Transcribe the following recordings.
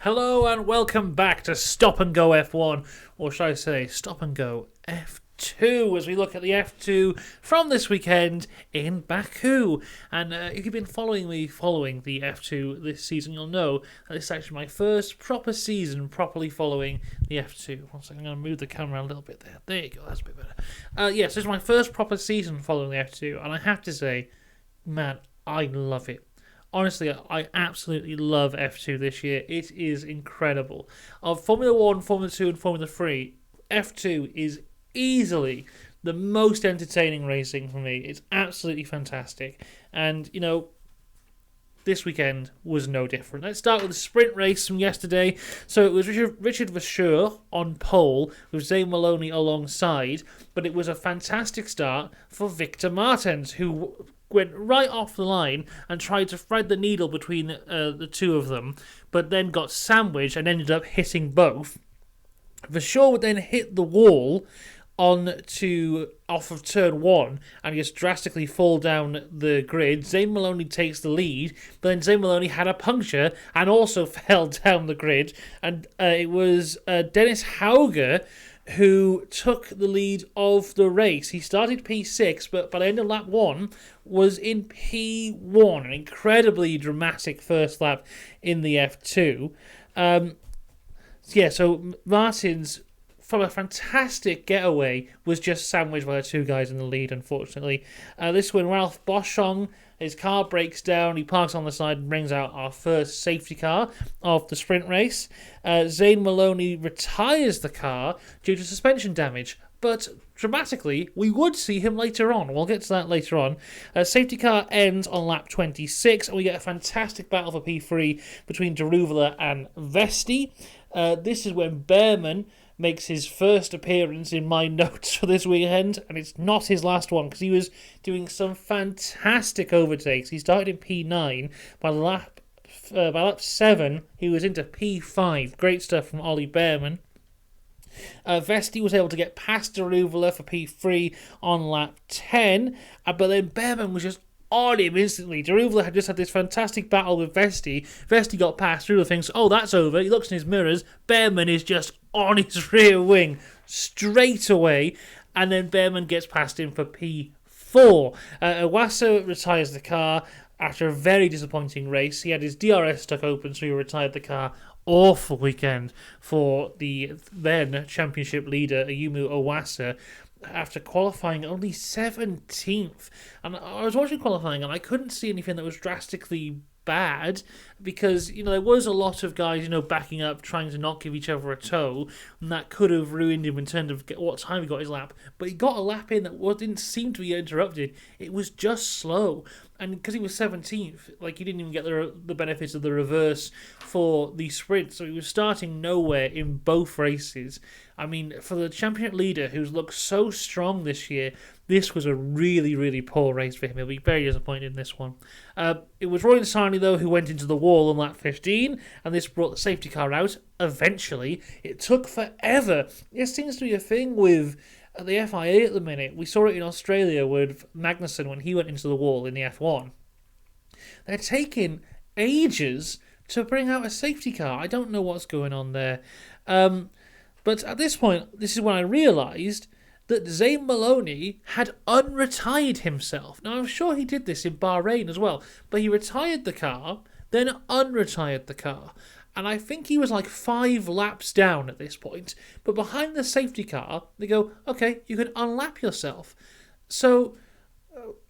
Hello and welcome back to Stop and Go F1, or should I say Stop and Go F2, as we look at the F2 from this weekend in Baku. And if you've been following the F2 this season, you'll know that this is actually my first proper season properly following the F2. One second, I'm going to move the camera a little bit there. There you go, that's a bit better. Yes, this is my first proper season following the F2, and I have to say, man, I love it. Honestly, I absolutely love F2 this year. It is incredible. Of Formula 1, Formula 2 and Formula 3, F2 is easily the most entertaining racing for me. It's absolutely fantastic. And, you know, this weekend was no different. Let's start with the sprint race from yesterday. So it was Richard Pourchaire on pole with Zane Maloney alongside. But it was a fantastic start for Victor Martens, who went right off the line and tried to thread the needle between the two of them, but then got sandwiched and ended up hitting both. Verschoor would then hit the wall off of turn one and just drastically fall down the grid. Zane Maloney takes the lead, but then Zane Maloney had a puncture and also fell down the grid, and it was Dennis Hauger who took the lead of the race. He started P6, but by the end of lap 1 was in P1. An incredibly dramatic first lap in the F2. So Martins, from a fantastic getaway, was just sandwiched by the two guys in the lead, unfortunately. This when Ralph Boschung, his car breaks down, he parks on the side and brings out our first safety car of the sprint race. Zane Maloney retires the car due to suspension damage, but dramatically, we would see him later on. We'll get to that later on. Safety car ends on lap 26, and we get a fantastic battle for P3 between Deruvala and Vesti. This is when Bearman makes his first appearance in my notes for this weekend, and it's not his last one, because he was doing some fantastic overtakes. He started in P9. By lap 7, he was into P5. Great stuff from Ollie Bearman. Vesti was able to get past Deruvala for P3 on lap 10, but then Bearman was just on him instantly. Deruvala had just had this fantastic battle with Vesti. Vesti got past. Deruvala thinks, oh, that's over. He looks in his mirrors. Bearman is just on his rear wing straight away, and then Bearman gets past him for P4. Iwasa retires the car after a very disappointing race. He had his DRS stuck open, so he retired the car. Awful weekend for the then championship leader, Ayumu Iwasa, after qualifying only 17th. And I was watching qualifying and I couldn't see anything that was drastically bad, because, you know, there was a lot of guys, you know, backing up, trying to not give each other a tow, and that could have ruined him in terms of what time he got his lap. But he got a lap in that didn't seem to be interrupted. It was just slow, and because he was 17th, like, he didn't even get the benefits of the reverse for the sprint, so he was starting nowhere in both races. I mean, for the championship leader who's looked so strong this year, this was a really, really poor race for him. He'll be very disappointed in this one. It was Roy Sarney, though, who went into the wall on lap 15, and this brought the safety car out eventually. It took forever. It seems to be a thing with the FIA at the minute. We saw it in Australia with Magnussen when he went into the wall in the F1. They're taking ages to bring out a safety car. I don't know what's going on there. But at this point, this is when I realised that Zane Maloney had unretired himself. Now, I'm sure he did this in Bahrain as well, but he retired the car, then unretired the car. And I think he was like 5 laps down at this point. But behind the safety car, they go, okay, you can unlap yourself. So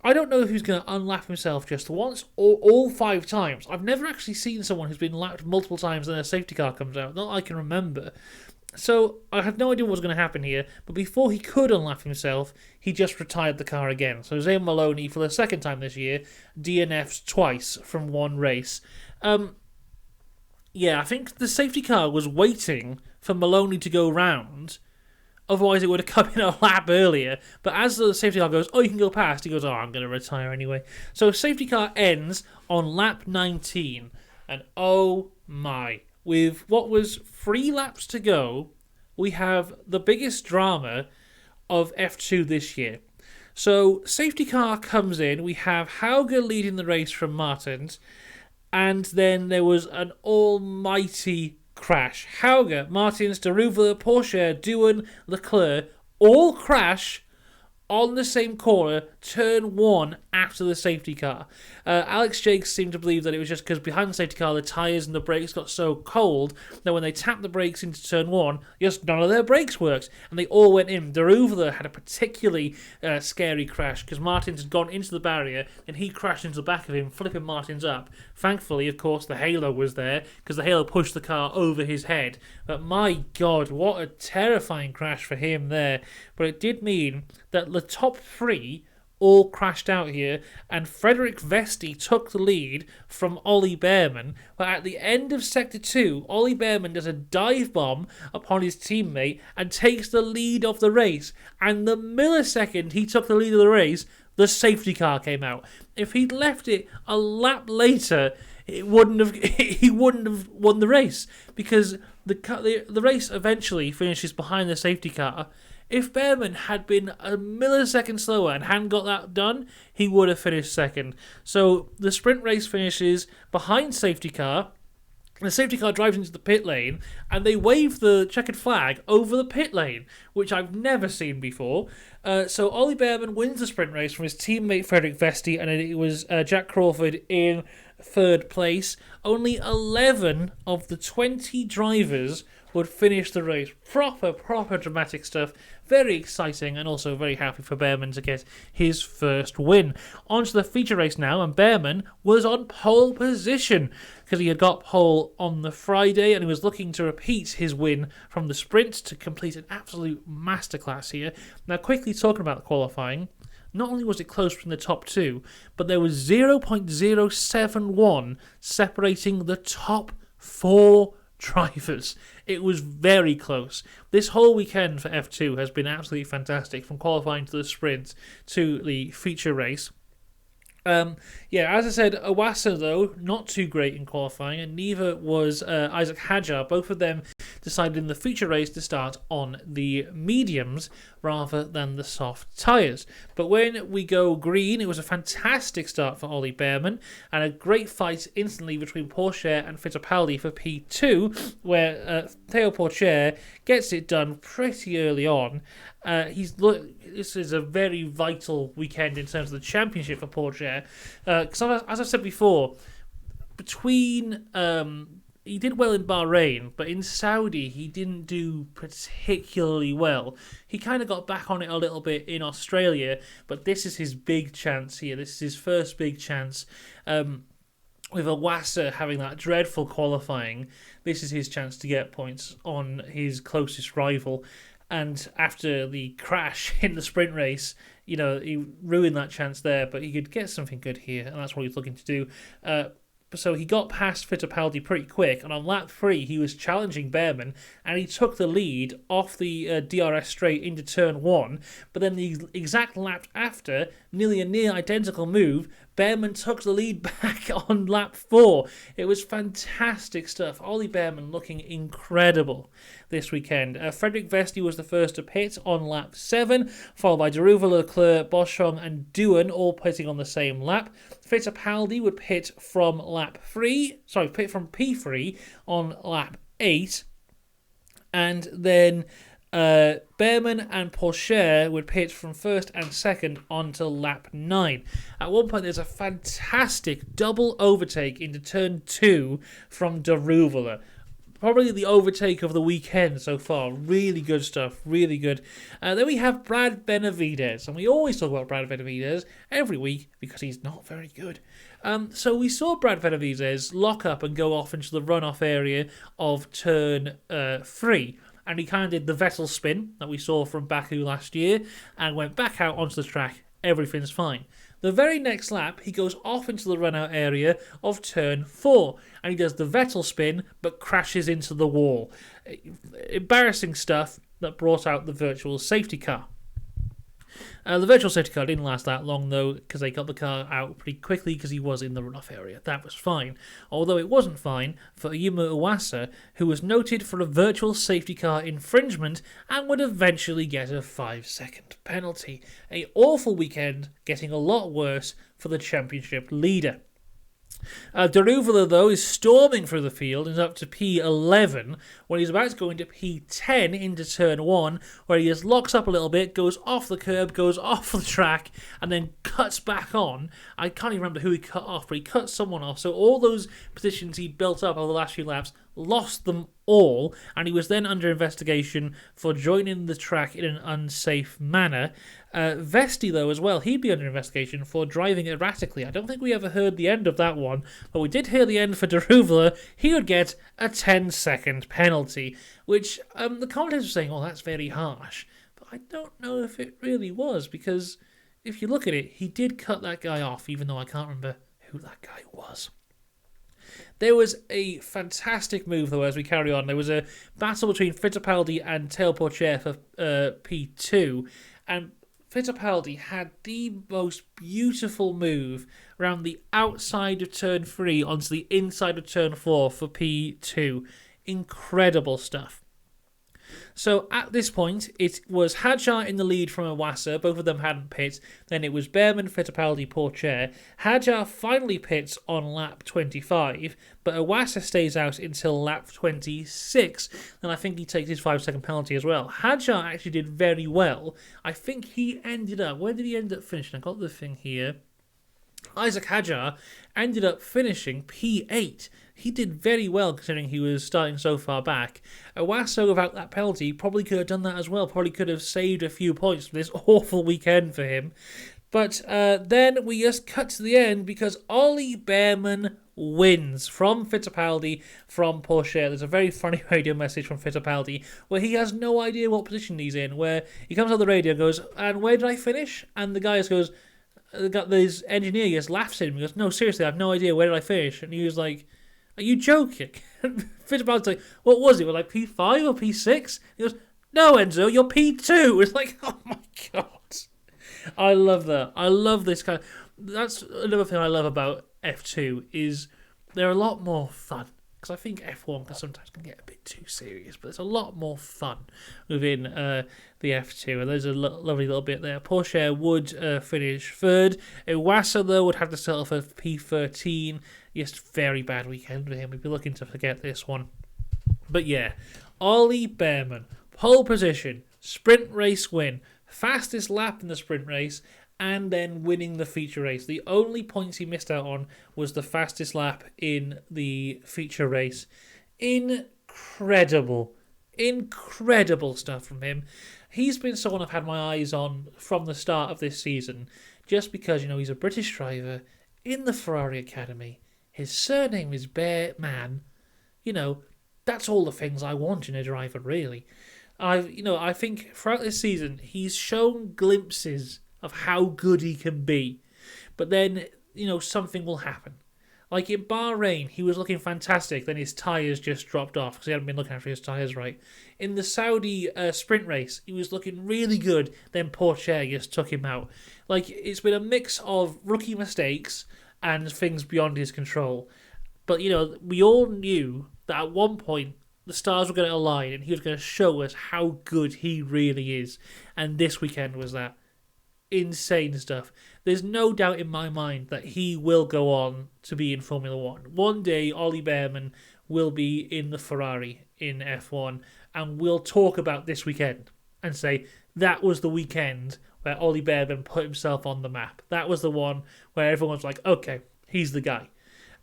I don't know if he's going to unlap himself just once or all 5 times. I've never actually seen someone who's been lapped multiple times and a safety car comes out. Not that I can remember. So I had no idea what was going to happen here, but before he could unlap himself, he just retired the car again. So Zane Maloney, for the second time this year, DNFs twice from one race. I think the safety car was waiting for Maloney to go round, otherwise it would have come in a lap earlier. But as the safety car goes, oh, you can go past, he goes, oh, I'm going to retire anyway. So safety car ends on lap 19, and oh my, with what was 3 laps to go, we have the biggest drama of F2 this year. So, safety car comes in, we have Hauger leading the race from Martins, and then there was an almighty crash. Hauger, Martins, Deruva, Pourchaire, Doohan, Leclerc all crash on the same corner, turn 1 after the safety car. Alex Jakes seemed to believe that it was just because behind the safety car the tyres and the brakes got so cold that when they tapped the brakes into turn 1, just none of their brakes worked and they all went in. Deruva had a particularly scary crash because Martins had gone into the barrier and he crashed into the back of him, flipping Martins up. Thankfully, of course, the halo was there because the halo pushed the car over his head. But my God, what a terrifying crash for him there. But it did mean that the top 3 all crashed out here, and Frederick Vesti took the lead from Ollie Bearman. But at the end of Sector 2, Ollie Bearman does a dive bomb upon his teammate and takes the lead of the race. And the millisecond he took the lead of the race, the safety car came out. If he'd left it a lap later, he wouldn't have won the race, because the race eventually finishes behind the safety car. If Bearman had been a millisecond slower and hadn't got that done, he would have finished second. So the sprint race finishes behind safety car. The safety car drives into the pit lane and they wave the checkered flag over the pit lane, which I've never seen before. So Ollie Bearman wins the sprint race from his teammate Frederick Vesti, and it was Jack Crawford in third place. Only 11 of the 20 drivers would finish the race. Proper dramatic stuff. Very exciting, and also very happy for Bearman to get his first win. On to the feature race now, and Bearman was on pole position because he had got pole on the Friday and he was looking to repeat his win from the sprint to complete an absolute masterclass here. Now, quickly talking about the qualifying, not only was it close from the top 2, but there was 0.071 separating the top 4 drivers. It was very close. This whole weekend for F2 has been absolutely fantastic, from qualifying to the sprint to the feature race. As I said, Iwasa, though, not too great in qualifying, and neither was Isaac Hadjar. Both of them decided in the feature race to start on the mediums rather than the soft tyres. But when we go green, it was a fantastic start for Ollie Bearman, and a great fight instantly between Pourchaire and Fittipaldi for P2, where Theo Pourchaire gets it done pretty early on. This is a very vital weekend in terms of the championship for Pourchaire. Because as I've said before, he did well in Bahrain, but in Saudi he didn't do particularly well. He kind of got back on it a little bit in Australia, but this is his big chance here. This is his first big chance. With Iwasa having that dreadful qualifying, this is his chance to get points on his closest rival. And after the crash in the sprint race, he ruined that chance there, but he could get something good here, and that's what he's looking to do. So he got past Fittipaldi pretty quick, and on lap 3 he was challenging Bearman, and he took the lead off the DRS straight into turn 1, but then the exact lap after, nearly a near identical move, Bearman took the lead back on lap 4. It was fantastic stuff. Ollie Bearman looking incredible this weekend. Frederick Vesti was the first to pit on lap 7, followed by Deruva, Leclerc, Boschung and Doohan all pitting on the same lap. Fittipaldi would pit from P3 on lap 8, and then Bearman and Pourchaire would pit from first and second onto lap 9. At one point, there's a fantastic double overtake into turn 2 from Deruva. Probably the overtake of the weekend so far. Really good stuff. Really good. Then we have Brad Benavides. And we always talk about Brad Benavides every week because he's not very good. So we saw Brad Benavides lock up and go off into the runoff area of turn 3. And he kind of did the Vettel spin that we saw from Baku last year and went back out onto the track. Everything's fine. The very next lap, he goes off into the run-out area of turn 4, and he does the Vettel spin, but crashes into the wall. Embarrassing stuff that brought out the virtual safety car. The virtual safety car didn't last that long, though, because they got the car out pretty quickly because he was in the runoff area. That was fine. Although it wasn't fine for Yuma Iwasa, who was noted for a virtual safety car infringement and would eventually get a 5-second penalty. An awful weekend, getting a lot worse for the championship leader. Daruvula, though, is storming through the field and is up to P11 when he's about to go into P10 into turn 1, where he just locks up a little bit, goes off the curb, goes off the track, and then cuts back on. I can't even remember who he cut off, but he cut someone off. So all those positions he'd built up over the last few laps, lost them all, and he was then under investigation for joining the track in an unsafe manner. Vesti, though, as well, he'd be under investigation for driving erratically. I don't think we ever heard the end of that one, but we did hear the end for Daruvula. He would get a 10-second penalty, which the commentators were saying, oh, that's very harsh. But I don't know if it really was, because if you look at it, he did cut that guy off, even though I can't remember who that guy was. There was a fantastic move, though, as we carry on. There was a battle between Fittipaldi and Theo Pourchaire for P2, and Fittipaldi had the most beautiful move around the outside of turn 3 onto the inside of turn 4 for P2. Incredible stuff. So at this point, it was Hadjar in the lead from Iwasa. Both of them hadn't pit. Then it was Bearman, Fittipaldi, Pourchaire. Hadjar finally pits on lap 25, but Iwasa stays out until lap 26. And I think he takes his 5-second penalty as well. Hadjar actually did very well. I think he ended up... Where did he end up finishing? I got the thing here. Isaac Hadjar ended up finishing P8. He did very well considering he was starting so far back. Iwasa, without that penalty, probably could have done that as well. Probably could have saved a few points for this awful weekend for him. But then we just cut to the end because Ollie Bearman wins from Fittipaldi, from Pourchaire. There's a very funny radio message from Fittipaldi where he has no idea what position he's in, where he comes on the radio and goes, and where did I finish? And the guy just goes... This engineer just laughs at him. He goes, no, seriously, I have no idea. Where did I finish? And he was like, are you joking? Fittipaldi's like, what was it? Was like P5 or P6? He goes, no, Enzo, you're P2. It's like, oh my God. I love that. I love this kind of... That's another thing I love about F2 is they're a lot more fun. Because I think F1 can sometimes get a bit too serious, but there's a lot more fun within the F2, and there's a lovely little bit there. Pourchaire would finish third. Iwasa, though, would have to settle for P13. Just very bad weekend for him. We'd be looking to forget this one. But yeah, Ollie Bearman, pole position, sprint race win, fastest lap in the sprint race, and then winning the feature race. The only points he missed out on was the fastest lap in the feature race. Incredible stuff from him. He's been someone I've had my eyes on from the start of this season, just because, you know, he's a British driver in the Ferrari Academy. His surname is Bearman. You know, that's all the things I want in a driver, really. I think throughout this season, he's shown glimpses of how good he can be. But then, you know, something will happen. Like in Bahrain, he was looking fantastic, then his tyres just dropped off because he hadn't been looking after his tyres right. In the Saudi sprint race, he was looking really good, then Pourchaire just took him out. Like, it's been a mix of rookie mistakes and things beyond his control. But, you know, we all knew that at one point, the stars were going to align and he was going to show us how good he really is. And this weekend was that. Insane stuff. There's no doubt in my mind that he will go on to be in Formula 1. One day, Ollie Bearman will be in the Ferrari in F1, and we'll talk about this weekend and say, that was the weekend where Ollie Bearman put himself on the map. That was the one where everyone's like, okay, he's the guy.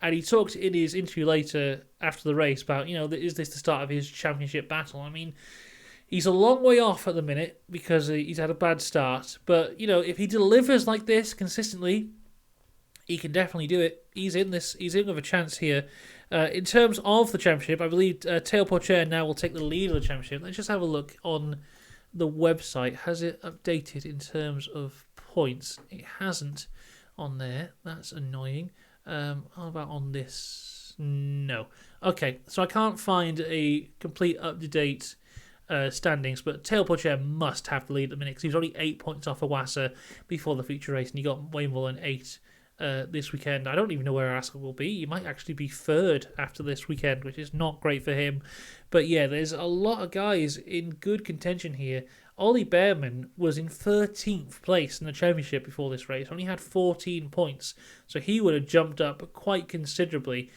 And he talked in his interview later after the race about, you know, is this the start of his championship battle? I mean, he's a long way off at the minute because he's had a bad start. But, you know, if he delivers like this consistently, he can definitely do it. He's in with a chance here. In terms of the championship, I believe Theo Pourchaire now will take the lead of the championship. Let's just have a look on the website. Has it updated in terms of points? It hasn't on there. That's annoying. How about on this? No. Okay, so I can't find a complete up-to-date standings, but Theo Pourchaire must have the lead at the minute because he was only 8 points off Iwasa before the feature race, and he got way more than 8 this weekend. I don't even know where Iwasa will be. He might actually be third after this weekend, which is not great for him. But yeah, there's a lot of guys in good contention here. Ollie Bearman was in 13th place in the championship before this race, only had 14 points, so he would have jumped up quite considerably.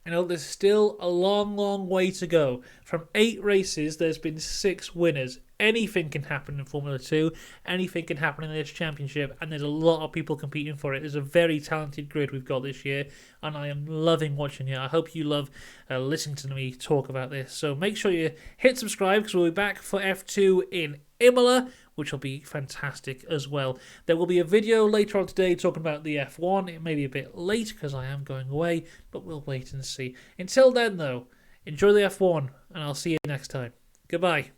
There's still a long, long way to go. From 8 races, there's been 6 winners. Anything can happen in Formula 2. Anything can happen in this championship. And there's a lot of people competing for it. There's a very talented grid we've got this year. And I am loving watching it. I hope you love listening to me talk about this. So make sure you hit subscribe, because we'll be back for F2 in Imola, which will be fantastic as well. There will be a video later on today talking about the F1. It may be a bit late because I am going away, but we'll wait and see. Until then, though, enjoy the F1, and I'll see you next time. Goodbye.